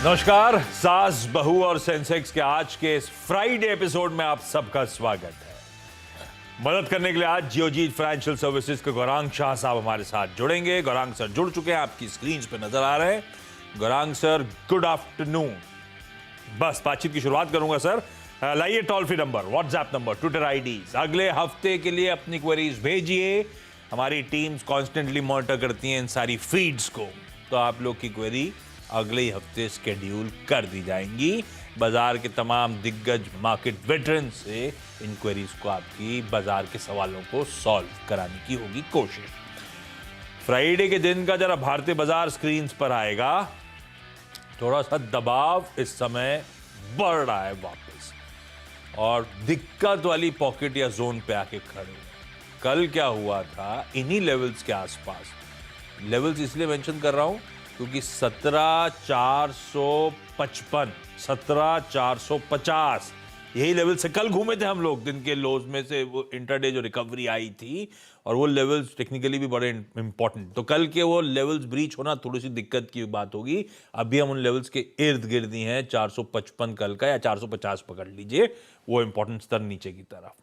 नमस्कार, सास बहू और सेंसेक्स के आज के इस फ्राइडे एपिसोड में आप सबका स्वागत है। मदद करने के लिए आज जियोजीत फाइनेंशियल सर्विसेज के गौरांग शाह साहब हमारे साथ जुड़ेंगे। गौरांग सर जुड़ चुके हैं, आपकी स्क्रीन पे नजर आ रहे हैं। Gaurang sir, good afternoon. बस बातचीत की शुरुआत करूंगा सर। लाइए toll free number, WhatsApp number, Twitter IDs. अगले हफ्ते के लिए अपनी क्वेरीज भेजिए। हमारी टीम्स कॉन्स्टेंटली मॉनिटर करती हैं इन सारी फीड्स को, तो आप लोग की क्वेरी अगले ही हफ्ते शेड्यूल कर दी जाएंगी। बाजार के तमाम दिग्गज मार्केट वेटरन से इन क्वेरीज को, आपकी बाजार के सवालों को सॉल्व कराने की होगी कोशिश। फ्राइडे के दिन का जरा भारतीय बाजार स्क्रीन पर आएगा। थोड़ा सा दबाव इस समय बढ़ रहा है वापस, और दिक्कत वाली पॉकेट या जोन पे आके खड़े हुए। कल क्या हुआ था, इन्हीं लेवल्स के आसपास, लेवल्स इसलिए मेंशन कर रहा हूं क्योंकि 17,455, 17,450 यही लेवल से कल घूमे थे हम लोग। दिन के लोज में से वो इंटरडे जो रिकवरी आई थी, और वो लेवल्स टेक्निकली भी बड़े इंपॉर्टेंट, तो कल के वो लेवल्स ब्रीच होना थोड़ी सी दिक्कत की बात होगी। अभी हम उन लेवल्स के इर्द गिर्द ही हैं। 455 कल का, या 450 पकड़ लीजिए, वो इंपॉर्टेंट स्तर नीचे की तरफ।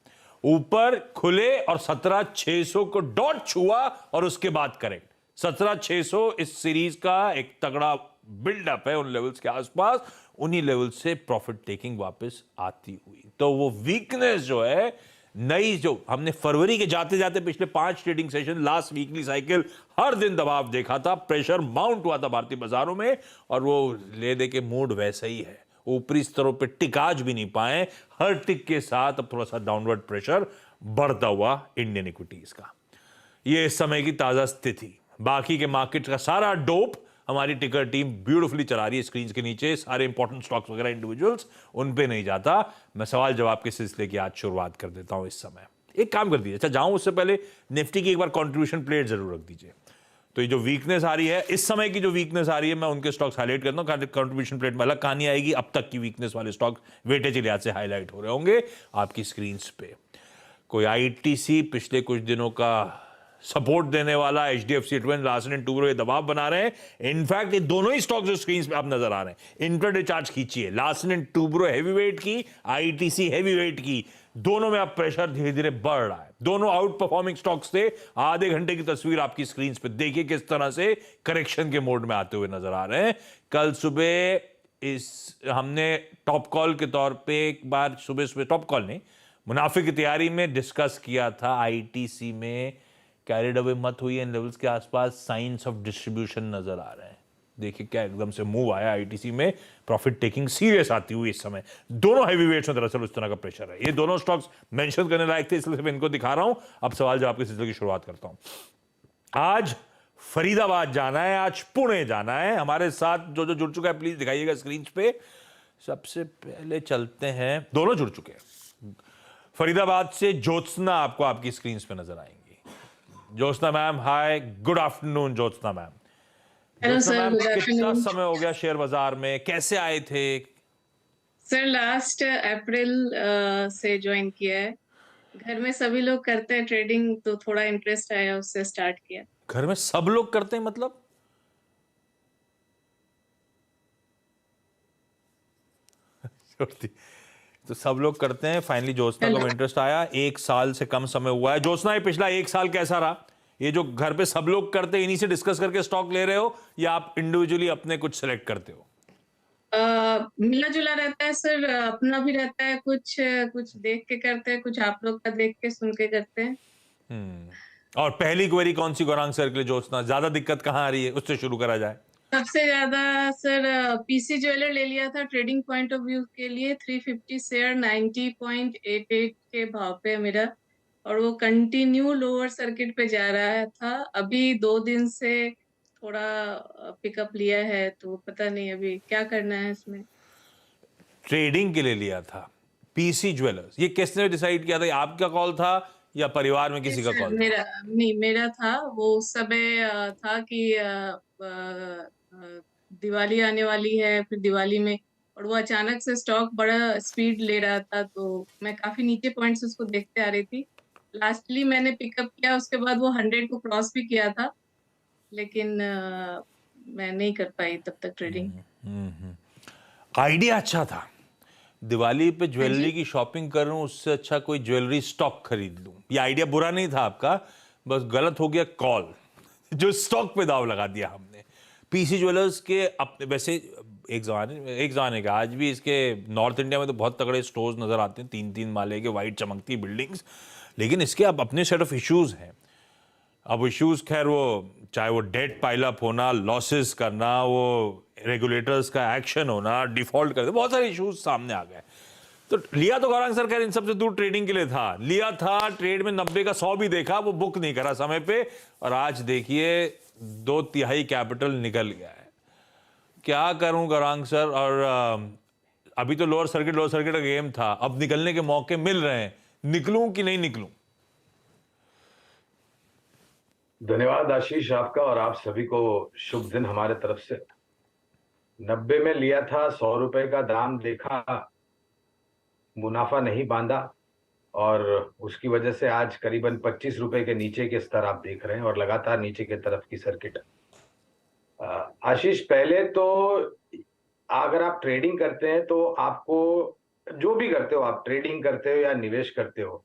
ऊपर खुले और 17,600 को डॉट छुआ, और उसके बाद करेक्ट 17,600 इस सीरीज का एक तगड़ा बिल्डअप है उन लेवल्स के आसपास। उन्हीं लेवल से प्रॉफिट टेकिंग वापस आती हुई, तो वो वीकनेस जो है नई, जो हमने फरवरी के जाते जाते पिछले 5 trading session, last weekly cycle, हर दिन दबाव देखा था, प्रेशर माउंट हुआ था भारतीय बाजारों में, और वो ले दे के मूड वैसा ही है। ऊपरी स्तरों पे टिक आज भी नहीं पाए। हर टिक के साथ अब थोड़ा सा डाउनवर्ड प्रेशर बढ़ता हुआ इंडियन इक्विटीज का। ये इस समय की ताजा स्थिति। बाकी के मार्केट का सारा डोप हमारी टिकर टीम ब्यूटीफुली चला रही है स्क्रीन के नीचे। सारे इंपॉर्टेंट स्टॉक्स वगैरह इंडिविजुअल्स, उन पे नहीं जाता। मैं सवाल जवाब के सिलसिले की आज शुरुआत कर देता हूं। इस समय एक काम कर दीजिए, अच्छा जाऊं उससे पहले निफ्टी की एक बार कंट्रीब्यूशन प्लेट जरूर रख दीजिए। तो ये जो वीकनेस आ रही है, इस समय की जो वीकनेस आ रही है, मैं उनके स्टॉक्स हाईलाइट करता हूं। कंट्रीब्यूशन प्लेट में अलग कहानी आएगी। अब तक की वीकनेस वाले स्टॉक वेटेज के लिहाज से हाईलाइट हो रहे होंगे आपकी स्क्रीन पे। कोई आईटीसी पिछले कुछ दिनों का सपोर्ट देने वाला, HDFC twin, Larsen and Toubro ये दबाव बना रहे हैं। इनफैक्ट ये दोनों ही स्टॉक्स जो स्क्रीन पे आप नजर आ रहे हैं, इंट्राडे चार्ट खींचिए, लार्सन एंड टूब्रो हैवीवेट की, आईटीसी हैवीवेट की, दोनों में अब प्रेशर धीरे धीरे बढ़ रहा है। दोनों आउट परफॉर्मिंग स्टॉक्स थे। आधे घंटे की तस्वीर आपकी स्क्रीन पे देखिए किस तरह से करेक्शन के मोड में आते हुए नजर आ रहे हैं। कल सुबह हमने टॉप कॉल के तौर पे एक बार सुबह टॉप कॉल नहीं, मुनाफे की तैयारी में डिस्कस किया था। आईटीसी में कैरिड अवे मत हुई, इन लेवल्स के आसपास साइंस ऑफ डिस्ट्रीब्यूशन नजर आ रहे हैं। देखिए क्या एकदम से मूव आया आईटीसी में, प्रॉफिट टेकिंग सीरियस आती हुई इस समय। दोनों हैवीवेट्स में दरअसल उस तरह का प्रेशर है। ये दोनों स्टॉक्स मेंशन करने लायक थे, इसलिए मैं इनको दिखा रहा हूं। अब सवाल जवाब के सिलसिले की शुरुआत करता हूं। आज फरीदाबाद जाना है, आज पुणे जाना है। हमारे साथ जो जो जुड़ चुका है प्लीज दिखाइएगा स्क्रीन पे। सबसे पहले चलते हैं, दोनों जुड़ चुके हैं। फरीदाबाद से ज्योत्सना आपको आपकी स्क्रीन पे नजर आएंगी। Jyotsna ma'am, hi, good afternoon Jyotsna ma'am. Hello Jyotsna sir, ma'am, good कितना आफ्टरनून। समय हो गया शेयर बाजार में, कैसे आए थे? सर लास्ट अप्रैल से ज्वाइन किया है। घर में सभी लोग करते हैं ट्रेडिंग, तो थोड़ा इंटरेस्ट आया, उससे स्टार्ट किया। घर में सब लोग करते हैं मतलब? तो सब लोग करते हैं। फाइनली ज्योत्सना को हेलो। इंटरेस्ट आया। 1 साल से कम समय हुआ है। ज्योत्सना, ये पिछला 1 साल कैसा रहा? ये जो घर पे सब लोग करते हैं, इन्हीं से डिस्कस करके स्टॉक ले रहे हो, या आप इंडिविजुअली अपने कुछ सेलेक्ट करते हो? मिला जुला रहता है सर, अपना भी रहता है, कुछ कुछ देख के करते हैं, कुछ आप लोग का देख के सुन के करते हैं। और पहली क्वेरी कौन सी गौरांग सर के लिए ज्योत्सना? ज्यादा दिक्कत कहां आ रही है, उससे शुरू करा जाए। सबसे ज्यादा सर पीसी ज्वेलर ले लिया था ट्रेडिंग पॉइंट ऑफ व्यू के लिए। 350 शेयर 90.88 के भाव पे है मेरा, और वो कंटिन्यू लोअर सर्किट पे जा रहा था। अभी 2 दिन से थोड़ा पिकअप लिया है, तो पता नहीं अभी क्या करना है इसमें। ट्रेडिंग के लिए लिया था पीसी ज्वेलर्स, ये किसने डिसाइड किया था? ये आपका कॉल था या परिवार में नहीं किसी का सर, कॉल था? मेरा नहीं, मेरा था। वो उस समय था कि दिवाली आने वाली है, फिर दिवाली में, और वो अचानक से स्टॉक बड़ा स्पीड ले रहा था, तो मैं काफी नीचे पॉइंट्स उसको देखते आ रही थी। लास्टली मैंने पिकअप किया, उसके बाद वो 100 को क्रॉस भी किया था, लेकिन मैं नहीं कर पाई तब तक ट्रेडिंग। आइडिया अच्छा था। दिवाली पे हाँ ज्वेलरी जी। की शॉपिंग करूं उससे अच्छा कोई ज्वेलरी स्टॉक खरीद लूं। ये आइडिया बुरा नहीं था आपका, बस गलत हो गया कॉल। जो स्टॉक पे दाव लगा दिया हमने। पीसी ज्वेलर्स के अपने वैसे एक जमाने का आज भी इसके नॉर्थ इंडिया में तो बहुत तगड़े स्टोर्स नजर आते हैं, 3-3 माले के वाइट चमकती बिल्डिंग्स। लेकिन इसके अब अपने सेट ऑफ इश्यूज हैं। अब इश्यूज खैर वो चाहे वो डेट पाइलअप होना, लॉसेस करना, वो रेगुलेटर्स का एक्शन होना, डिफॉल्ट कर दे, बहुत सारे इश्यूज सामने आ गए। तो लिया तो गौरांग सर खैर इन सबसे दूर ट्रेडिंग के लिए था, लिया था ट्रेड में 90 का 100 भी देखा, वो बुक नहीं करा समय पे, और आज देखिए 2/3 कैपिटल निकल गया है। क्या करूं गौरांग सर? और अभी तो लोअर सर्किट का गेम था, अब निकलने के मौके मिल रहे हैं, निकलूं कि नहीं निकलूं? धन्यवाद आशीष आपका, और आप सभी को शुभ दिन हमारे तरफ से। 90 में लिया था, 100 रुपए का दाम देखा, मुनाफा नहीं बांधा, और उसकी वजह से आज करीबन 25 रुपए के नीचे के स्तर आप देख रहे हैं, और लगातार नीचे के तरफ की सर्किट। आशीष, पहले तो अगर आप ट्रेडिंग करते हैं तो आपको, जो भी करते हो, आप ट्रेडिंग करते हो या निवेश करते हो,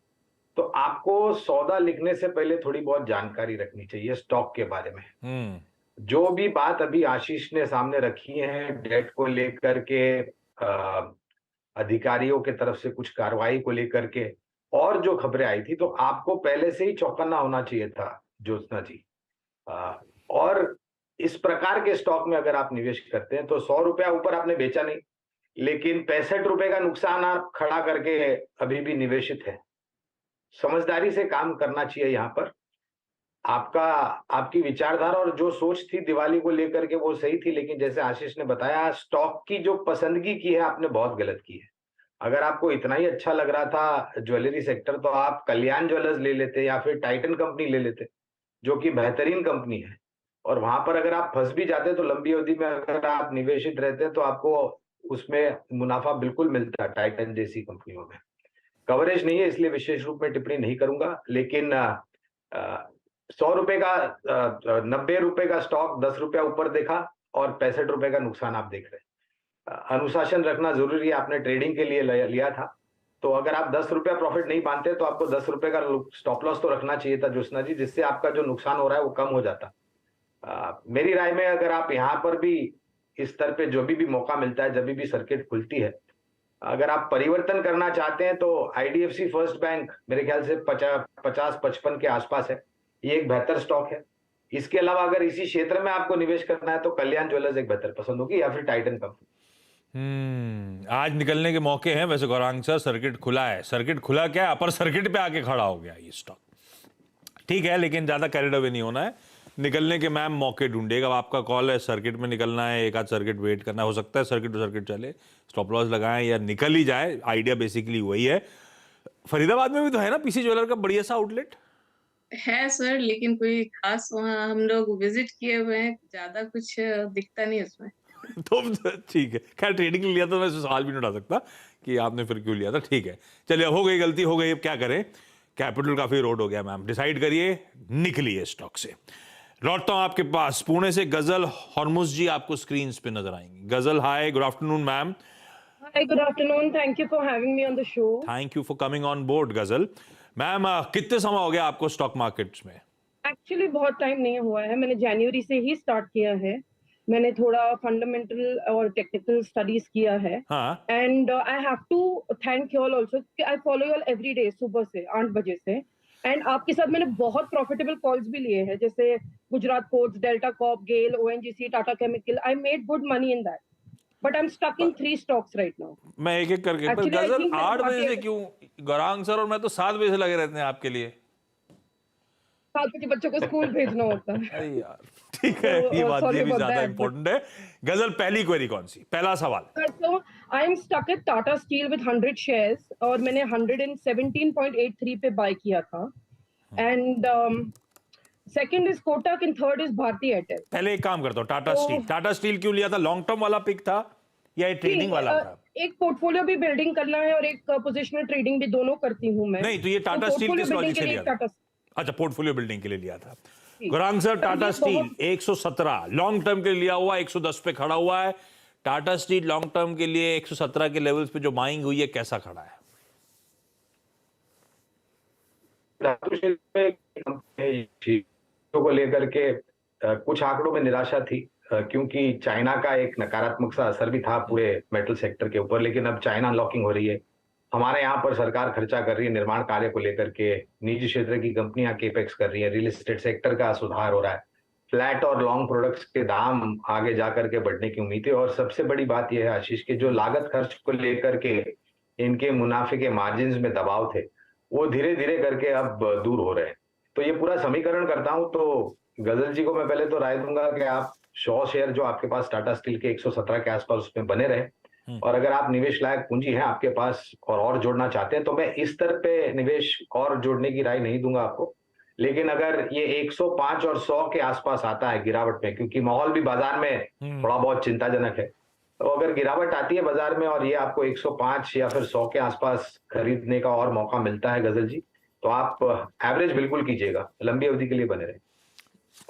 तो आपको सौदा लिखने से पहले थोड़ी बहुत जानकारी रखनी चाहिए स्टॉक के बारे में। जो भी बात अभी आशीष ने सामने रखी है, डेट को लेकर के, अधिकारियों के तरफ से कुछ कार्रवाई को लेकर के, और जो खबरें आई थी, तो आपको पहले से ही चौकन्ना होना चाहिए था ज्योत्सना जी। और इस प्रकार के स्टॉक में अगर आप निवेश करते हैं तो 100 रुपया ऊपर आपने बेचा नहीं, लेकिन 65 रुपए का नुकसान आप खड़ा करके अभी भी निवेशित है। समझदारी से काम करना चाहिए यहाँ पर। आपकी विचारधारा और जो सोच थी दिवाली को लेकर के वो सही थी, लेकिन जैसे आशीष ने बताया, स्टॉक की जो पसंदगी की है आपने बहुत गलत की है। अगर आपको इतना ही अच्छा लग रहा था ज्वेलरी सेक्टर, तो आप कल्याण ज्वेलर्स ले लेते या फिर टाइटन कंपनी ले लेते, जो कि बेहतरीन कंपनी है। और वहां पर अगर आप फंस भी जाते तो लंबी अवधि में अगर आप निवेशित रहते तो आपको उसमें मुनाफा बिल्कुल मिलता, टाइटन जैसी कंपनियों में। कवरेज नहीं है इसलिए विशेष रूप में टिप्पणी नहीं करूंगा, लेकिन 100 रुपए का 90 रुपए का स्टॉक 10 रुपया ऊपर देखा, और 65 रुपए का नुकसान आप देख रहे हैं। अनुशासन रखना जरूरी है, आपने ट्रेडिंग के लिए लिया था, तो अगर आप 10 रुपया प्रॉफिट नहीं पाते तो आपको 10 रुपए का स्टॉप लॉस तो रखना चाहिए था ज्योत्सना जी, जिससे आपका जो नुकसान हो रहा है वो कम हो जाता। मेरी राय में अगर आप यहाँ पर भी इस स्तर पे जो भी मौका मिलता है, जब भी सर्किट खुलती है, अगर आप परिवर्तन करना चाहते हैं तो आईडीएफसी फर्स्ट बैंक मेरे ख्याल से 50-55 के आसपास है, ये एक बेहतर स्टॉक है। इसके अलावा अगर इसी क्षेत्र में आपको निवेश करना है तो कल्याण ज्वेलर्स एक बेहतर पसंद होगी, या फिर टाइटन कंपनी। आज निकलने के मौके हैं वैसे गौरांग सर, सर्किट खुला है। सर्किट खुला क्या है, अपर सर्किट पे आके खड़ा हो गया ये स्टॉक। ठीक है, लेकिन ज्यादा कैरिड अवे नहीं होना है, निकलने के मैम मौके ढूंढिएगा। अब आपका कॉल है, सर्किट में निकलना है, एक आध सर्किट वेट करना, हो सकता है सर्किट टू सर्किट चले, स्टॉप लॉस लगाएं या निकल ही जाए। आइडिया बेसिकली वही है। फरीदाबाद में भी तो है ना पीसी ज्वेलर का बढ़िया सा आउटलेट? है सर, लेकिन कोई खास वहाँ हम लोग विजिट किए हुए हैं, ज्यादा कुछ दिखता नहीं उसमें। तो ठीक है, खैर ट्रेडिंग लिया तो मैं सवाल भी नहीं उठा सकता कि आपने फिर क्यों लिया था। ठीक है, चलिए, हो गई गलती, हो गई, अब क्या करें। कैपिटल काफी रोड हो गया मैम, डिसाइड करिए, निकलिए स्टॉक से। लौटता हूं आपके पास, पुणे से गजल हॉर्मुज जी आपको स्क्रीन पे नजर आएंगी। Ghazal, hi, good afternoon ma'am. Hi, good afternoon. Thank you for having me on the show. Thank you for coming on board. गजल मैम, कितने समय हो गया आपको स्टॉक मार्केट्स में? एक्चुअली बहुत टाइम नहीं हुआ है, मैंने जनवरी से ही स्टार्ट किया है। मैंने थोड़ा फंडामेंटल और टेक्निकल स्टडीज किया है, हाँ, and I have to thank you all also. I follow you all every day सुबह से 8 बजे से, एंड आपके साथ मैंने बहुत प्रॉफिटेबल कॉल्स भी लिए हैं, जैसे Gujarat ports, Delta Corp, GAIL, ONGC, Tata chemical. I made good money in that, but I am stuck in 3 stocks right now. मैं एक एक करके, पर Actually, I गजल think 8 बजे से भारतीय- क्यों? गौरांग सर और मैं तो 7 बजे से लगे रहते हैं आपके लिए। 7 बजे बच्चों को स्कूल भेजना होता है। अरे यार, ठीक है, So, ये बात sorry ये भी about ज्यादा that, इंपॉर्टेंट है। गजल, पहली क्वेरी कौन सी, पहला सवाल? So I am stuck at Tata Steel with 100 shares, और मैंने 117.83 पे बाय किया था, and second is Kotak and third is Bharti Airtel. पहले एक काम करता हूँ, टाटा तो- स्टील। टाटा स्टील क्यों लिया था? लॉन्ग टर्म वाला पिक था या ट्रेडिंग वाला था? एक पोर्टफोलियो भी बिल्डिंग करना है और एक पोजिशनल ट्रेडिंग भी, दोनों करती हूँ मैं। नहीं, तो ये टाटा स्टील किस लॉजिक से लिया था? अच्छा, पोर्टफोलियो बिल्डिंग के लिए लिया था। गौरांग सर, टाटा ये स्टील बहुत- 117 लॉन्ग टर्म के लिए लिया हुआ, 110 पे खड़ा हुआ है। टाटा स्टील लॉन्ग टर्म के लिए 117 के लेवल्स पे जो बाइंग हुई है कैसा खड़ा है? धातु शिल्प में चीजों को लेकर के कुछ आंकड़ों में निराशा थी, क्योंकि चाइना का एक नकारात्मक सा असर भी था पूरे मेटल सेक्टर के ऊपर। लेकिन अब चाइना अनलॉकिंग हो रही है, हमारे यहाँ पर सरकार खर्चा कर रही है निर्माण कार्य को लेकर के, निजी क्षेत्र की कंपनियां केपेक्स कर रही है, रियल एस्टेट सेक्टर का सुधार हो रहा है, फ्लैट और लॉन्ग प्रोडक्ट्स के दाम आगे जाकर के बढ़ने की उम्मीद है। और सबसे बड़ी बात यह है आशीष के जो लागत खर्च को लेकर के इनके मुनाफे के मार्जिन में दबाव थे वो धीरे धीरे करके अब दूर हो रहे हैं। तो ये पूरा समीकरण करता हूं तो गजल जी को मैं पहले तो राय दूंगा कि आप 100 शेयर जो आपके पास टाटा स्टील के 117 के आसपास उसमें बने रहे, और अगर आप निवेश लायक पूंजी है आपके पास और जोड़ना चाहते हैं तो मैं इस स्तर पे निवेश और जोड़ने की राय नहीं दूंगा आपको। लेकिन अगर ये 105 और 100 के आसपास आता है गिरावट में, क्योंकि माहौल भी बाजार में थोड़ा बहुत चिंताजनक है, तो अगर गिरावट आती है बाजार में और ये आपको 105 या फिर 100 के आसपास खरीदने का और मौका मिलता है गजल जी, तो आप एवरेज बिल्कुल कीजिएगा, लंबी अवधि के लिए बने रहे।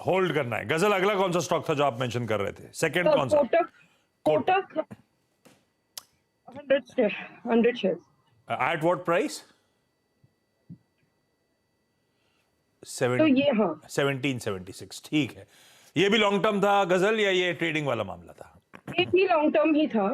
होल्ड करना है। गजल, अगला कौन सा स्टॉक था जो आप मेंशन कर रहे थे? सेकंड कौन सा? Kotak 100 shares. At what price? तो ये हाँ 1776। ठीक है। ये भी लॉन्ग टर्म था गजल या ये ट्रेडिंग वाला मामला था? ये भी लॉन्ग टर्म ही था।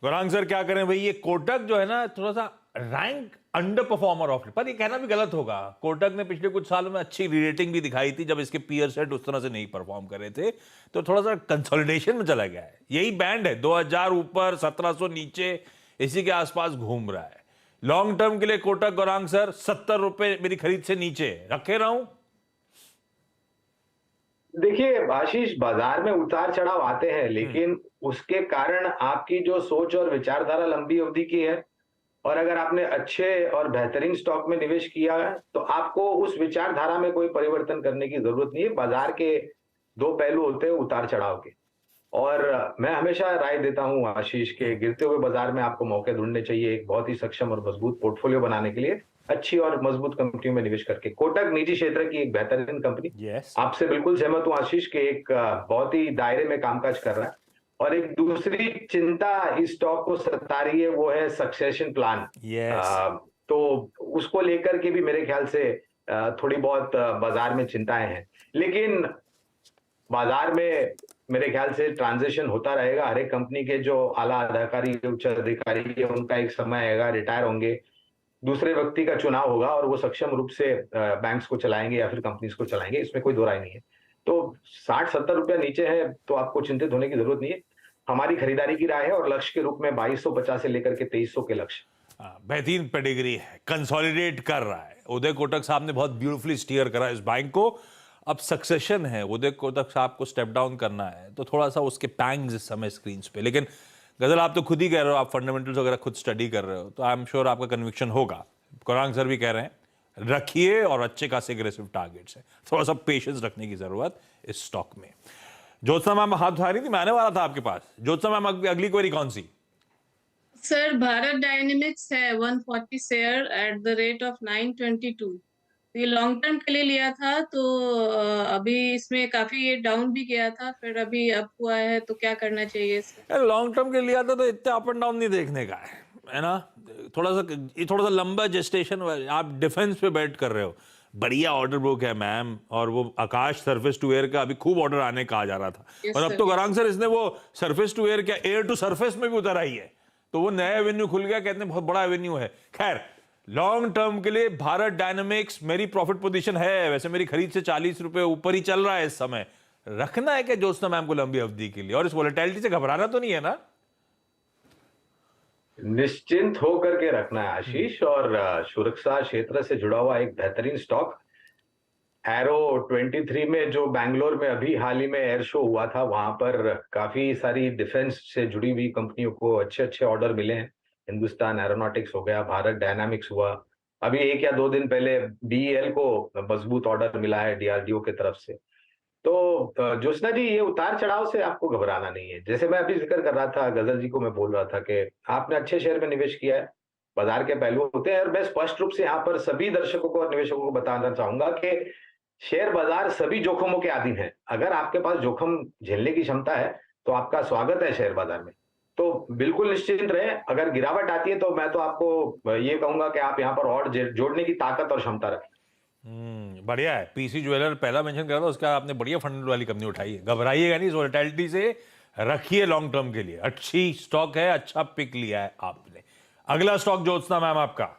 गौरांग सर क्या करें भाई, ये कोटक जो है ना थोड़ा सा रैंक अंडर परफॉर्मर ऑफ, पर ये कहना भी गलत होगा। कोटक ने पिछले कुछ सालों में अच्छी रीरेटिंग भी दिखाई थी जब इसके पीयर सेट उस तरह से नहीं परफॉर्म कर रहे थे, तो थोड़ा सा कंसोलिडेशन में चला गया है। यही बैंड है 2000 ऊपर 1700 नीचे, इसी के आसपास घूम रहा है। लॉन्ग टर्म के लिए कोटक गौरांग सर 70 रुपए मेरी खरीद से नीचे रखे रहूं? देखिए आशीष, बाजार में उतार चढ़ाव आते हैं, लेकिन उसके कारण आपकी जो सोच और विचारधारा लंबी अवधि की है, और अगर आपने अच्छे और बेहतरीन स्टॉक में निवेश किया है तो आपको उस विचारधारा में कोई परिवर्तन करने की जरूरत नहीं है। बाजार के दो पहलू होते हैं उतार चढ़ाव के, और मैं हमेशा राय देता हूं आशीष के गिरते हुए बाजार में आपको मौके ढूंढने चाहिए एक बहुत ही सक्षम और मजबूत पोर्टफोलियो बनाने के लिए, अच्छी और मजबूत कंपनियों में निवेश करके। कोटक निजी क्षेत्र की एक बेहतरीन कंपनी, आपसे बिल्कुल सहमत हूं आशीष के, एक बहुत ही दायरे में कामकाज कर रहा है। और एक दूसरी चिंता इस स्टॉक को सता रही है वो है सक्सेशन प्लान। तो उसको लेकर के भी मेरे ख्याल से थोड़ी बहुत बाजार में चिंताएं हैं, लेकिन बाजार में मेरे ख्याल से ट्रांजिशन होता रहेगा। हर एक कंपनी के जो आला अधिकारी उच्च अधिकारी है उनका एक समय आएगा, रिटायर होंगे, दूसरे व्यक्ति का चुनाव होगा और वो सक्षम रूप से बैंक्स को चलाएंगे या फिर कंपनीज को चलाएंगे, इसमें कोई दो राय नहीं है। तो 60-70 रुपया नीचे है तो आपको चिंतित होने की जरूरत नहीं है। हमारी खरीदारी की राय है और लक्ष्य के रूप में 2250 से लेकर के 2300 के लक्ष्य। बेहतरीन पेडिग्री है, कंसोलिडेट कर रहा है। उदय कोटक साहब ने बहुत ब्यूटीफुली स्टीयर करा इस बैंक को। अब सक्सेशन है, उदय कोटक साहब को स्टेप डाउन करना है तो थोड़ा सा उसके पैंग्स इस समय स्क्रीन पे। लेकिन गजल आप तो खुद ही कह रहे हो, आप फंडामेंटल्स वगैरह खुद स्टडी कर रहे हो, तो आई एम श्योर आपका कन्विक्शन होगा। गौरांग सर भी कह रहे हैं रखिए और अच्छे खासे एग्रेसिव टारगेट्स है, थोड़ा सा पेशेंस रखने की जरूरत इस स्टॉक में। ज्योत्सना मैम हाथ उठा रही थी, मैं आने वाला था आपके पास। ज्योत्सना मैम अगली क्वेरी कौन सी? सर भारत डायनेमिक्स है 140 share at the rate of 922। ये लॉन्ग टर्म के लिए लिया था, तो अभी इसमें काफी ये डाउन भी गया था, फिर अभी अप हुआ है, तो क्या करना चाहिए इसमें? लॉन्ग टर्म के लिए लिया था तो इतना अप एंड डाउन नहीं देखने का है ना। थोड़ा सा लंबा जेस्टेशन, आप डिफेंस पे बैट कर रहे हो, बढ़िया ऑर्डर बुक है मैम, और वो आकाश सरफेस टू एयर का अभी खूब ऑर्डर आने का आ जा रहा था। और अब तो गौरांग सर इसने वो सरफेस टू एयर क्या एयर टू सरफेस में भी उतर आई है, तो वो नया एवेन्यू खुल गया, कहते हैं बहुत बड़ा एवेन्यू है। खैर लॉन्ग टर्म के लिए भारत डायनामिक्स मेरी प्रॉफिट पोजीशन है, वैसे मेरी खरीद से 40 रुपए ऊपर ही चल रहा है इस समय। रखना है क्या ज्योत्सना मैम को लंबी अवधि के लिए, और इस वोलेटिलिटी से घबराना तो नहीं है ना? निश्चिंत होकर के रखना है आशीष, और सुरक्षा क्षेत्र से जुड़ा हुआ एक बेहतरीन स्टॉक एरो 23 में जो बैंगलोर में अभी हाल ही में एयर शो हुआ था, वहां पर काफी सारी डिफेंस से जुड़ी हुई कंपनियों को अच्छे अच्छे ऑर्डर मिले हैं। हिंदुस्तान एरोनॉटिक्स हो गया, भारत डायनामिक्स हुआ, अभी 1 या 2 दिन पहले बीईएल को मजबूत ऑर्डर मिला है डीआरडीओ की तरफ से। तो ज्योत्सना जी, ये उतार चढ़ाव से आपको घबराना नहीं है। जैसे मैं अभी जिक्र कर रहा था, गजल जी को मैं बोल रहा था कि आपने अच्छे शेयर में निवेश किया है, बाजार के पहलू होते हैं, और मैं स्पष्ट रूप से यहाँ पर सभी दर्शकों को और निवेशकों को बताना चाहूंगा कि शेयर बाजार सभी जोखिमों के अधीन है। अगर आपके पास जोखिम झेलने की क्षमता है तो आपका स्वागत है शेयर बाजार में। तो बिल्कुल निश्चिंत रहे, अगर गिरावट आती है तो मैं तो आपको ये कहूंगा कि आप यहाँ पर और जोड़ने की ताकत और क्षमता रखें। बढ़िया है। पीसी ज्वेलर पहला मेंशन करा था, उसका आपने बढ़िया फंड वाली कंपनी उठाई है। घबराइएगा नहीं, इस वोलेटिलिटी से रखिए लॉन्ग टर्म के लिए। अच्छी स्टॉक है, अच्छा पिक लिया है आपने। अगला स्टॉक ज्योत्सना मैम आपका।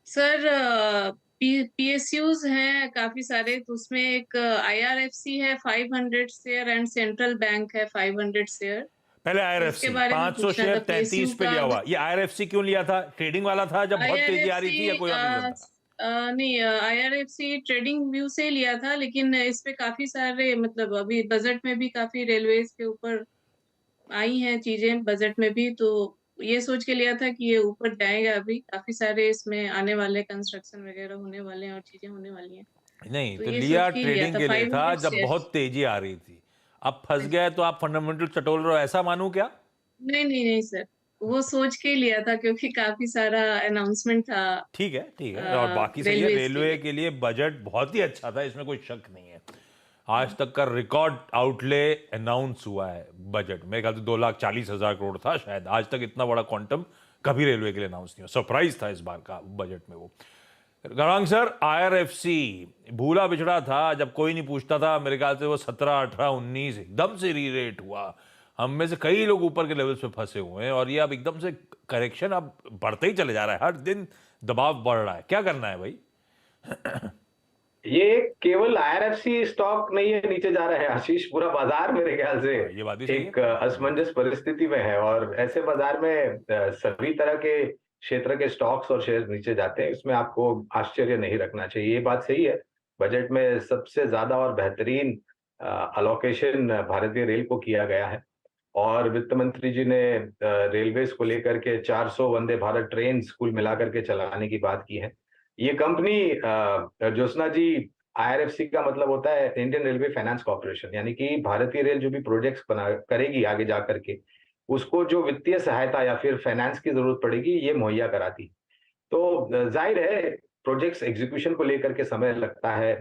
सर पीएसयूज हैं काफी सारे, तो उसमें एक आईआरएफसी है 500 शेयर एंड सेंट्रल बैंक है 500 शेयर। पहले इसके आईआरएफसी बारे में 500 पूछना शेयर था 33 पे PSU लिया का। हुआ। ये आईआरएफसी क्यों लिया था? ट्रेडिंग वाला था जब बहुत तेजी आ रही थी, या कोई और रीजन था? नहीं, आईआरएफसी ट्रेडिंग व्यू से लिया था, लेकिन इस पे काफी सारे मतलब अभी बजट में भी काफी रेलवेज के ऊपर आई हैं चीजें बजट में भी, तो ये सोच के लिया था कि ये ऊपर जाएगा। अभी काफी सारे इसमें आने वाले कंस्ट्रक्शन वगैरह होने वाले हैं और चीजें होने वाली हैं, नहीं तो तो ये लिया सोच के ही लिया ट्रेडिंग था के लिए था 500 जब शेयर। बहुत तेजी आ रही थी। अब फंस गए तो आप फंडामेंटल चटोल रहे हो, ऐसा मानूं क्या? नहीं नहीं नहीं सर, वो सोच के ही लिया था क्योंकि काफी सारा अनाउंसमेंट था ठीक है, ठीक है। और बाकी सही है, रेलवेज के रेलवे लिए। के लिए बजट बहुत ही अच्छा था, इसमें कोई शक नहीं है। आज तक का रिकॉर्ड आउटले अनाउंस हुआ है बजट में, मेरे ख्याल से 2,40,000 करोड़ था शायद। आज तक इतना बड़ा क्वांटम कभी रेलवे के लिए अनाउंस नहीं हुआ। सरप्राइज था इस बार का बजट में वो। गौरांग सर, आईआरएफसी भूला बिछड़ा था, जब कोई नहीं पूछता था। मेरे ख्याल से वो 17, 18, 19 एकदम से री रेट हुआ। हम में से कई लोग ऊपर के लेवल्स पे फंसे हुए हैं, और ये अब एकदम से करेक्शन अब बढ़ते ही चले जा रहा है। हर दिन दबाव बढ़ रहा है। क्या करना है भाई? ये केवल आईआरएफसी स्टॉक नहीं है नीचे जा रहा है आशीष, पूरा बाजार मेरे ख्याल से ये बात भी सही एक है। असमंजस परिस्थिति में है। और ऐसे बाजार में सभी तरह के क्षेत्र के स्टॉक्स और शेयर नीचे जाते हैं, इसमें आपको आश्चर्य नहीं रखना चाहिए। ये बात सही है, बजट में सबसे ज्यादा और बेहतरीन अलोकेशन भारतीय रेल को किया गया है। और वित्त मंत्री जी ने रेलवेज को लेकर के 400 वंदे भारत ट्रेन कुल मिलाकर के चलाने की बात की है। ये कंपनी ज्योत्सना जी, आईआरएफसी का मतलब होता है इंडियन रेलवे फाइनेंस कॉर्पोरेशन, यानी कि भारतीय रेल जो भी प्रोजेक्ट्स बना करेगी आगे जा करके, उसको जो वित्तीय सहायता या फिर फाइनेंस की जरूरत पड़ेगी, ये मुहैया कराती। तो जाहिर है प्रोजेक्ट्स एग्जीक्यूशन को लेकर के समय लगता है,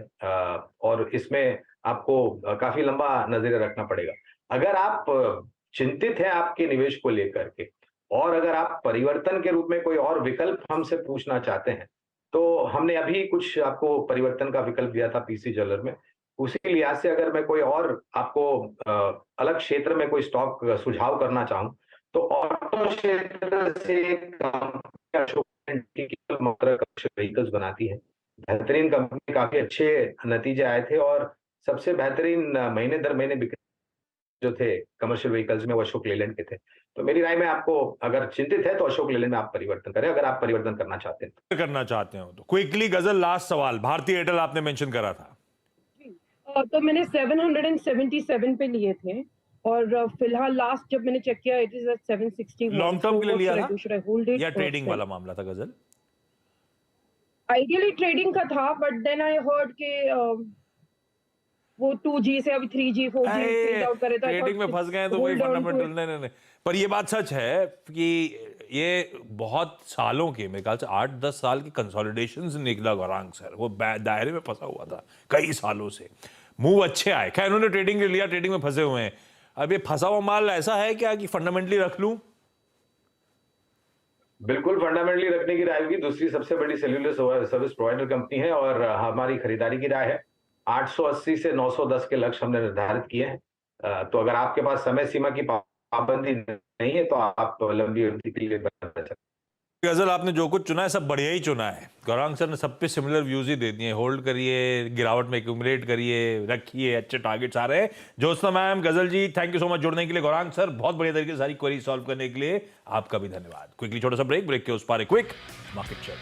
और इसमें आपको काफी लंबा नजरिया रखना पड़ेगा। अगर आप चिंतित हैं आपके निवेश को लेकर के, और अगर आप परिवर्तन के रूप में कोई और विकल्प हमसे पूछना चाहते हैं, तो हमने अभी कुछ आपको परिवर्तन का विकल्प दिया था पीसी ज्वेलर में। उसी लिहाज से अगर मैं कोई और आपको अलग क्षेत्र में कोई स्टॉक सुझाव करना चाहूं, तो ऑटो क्षेत्र से अशोक व्हीकल्स बनाती है। बेहतरीन कंपनी, काफी अच्छे नतीजे आए थे, और सबसे बेहतरीन महीने दर महीने बिक्री जो थे कमर्शियल व्हीकल्स में वो अशोक लेलैंड के थे। तो मेरी राय में आपको अगर चिंतित है तो अशोक लेलैंड में आप परिवर्तन करें, अगर आप परिवर्तन करना चाहते हैं। करना चाहते हो तो क्विकली गजल, लास्ट सवाल। भारतीय एयरटेल आपने मेंशन करा था। तो मैंने 777 पे लिए थे, और फिलहाल लास्ट जब मैंने चेक किया it is at 761। Long term के लिए लिया था should I hold it या or ट्रेडिंग sell? वाला मामला था गजल? आइडियली ट्रेडिंग का था, बट देन आई हर्ड के वो 2G से अभी 3G 4G फेज आउट करे, तो ट्रेडिंग में फंस गए तो कोई फंडामेंटल नहीं। पर ये बात सच है कि ये बहुत सालों के, मेरे ख्याल से 8-10 साल की कंसोलिडेशन से निकला गौरांग सर। वो दायरे में फंसा हुआ था कई सालों से। मूव अच्छे आए, खैर उन्होंने ट्रेडिंग ले लिया, ट्रेडिंग में फंसे हुए हैं। अब ये फंसा हुआ माल ऐसा है क्या कि फंडामेंटली रख लूं? बिल्कुल फंडामेंटली रखने की राय होगी। दूसरी सबसे बड़ी सेल्यूलर सर्विस प्रोवाइडर कंपनी है, और हमारी खरीदारी की राय है 880 से 910 के लक्ष्य हमने निर्धारित किए हैं। तो अगर आपके पास समय सीमा की पाबंदी नहीं है तो आप लंबी अवधि के लिए बना सकते हैं। गजल, आपने जो कुछ चुना है सब बढ़िया ही चुना है। गौरांग सर ने सब पे सिमिलर व्यूज ही दे दिए। होल्ड करिए, गिरावट में एक्यूमुलेट करिए, रखिए, अच्छे टारगेट्स आ रहे हैं। ज्योत्सना मैम, गजल जी, थैंक यू सो मच जुड़ने के लिए। गौरांग सर, बहुत बढ़िया तरीके से सारी क्वेरी सॉल्व करने के लिए आपका भी धन्यवाद। क्विकली छोटा सा ब्रेक के उस पार क्विक मार्केट चेक।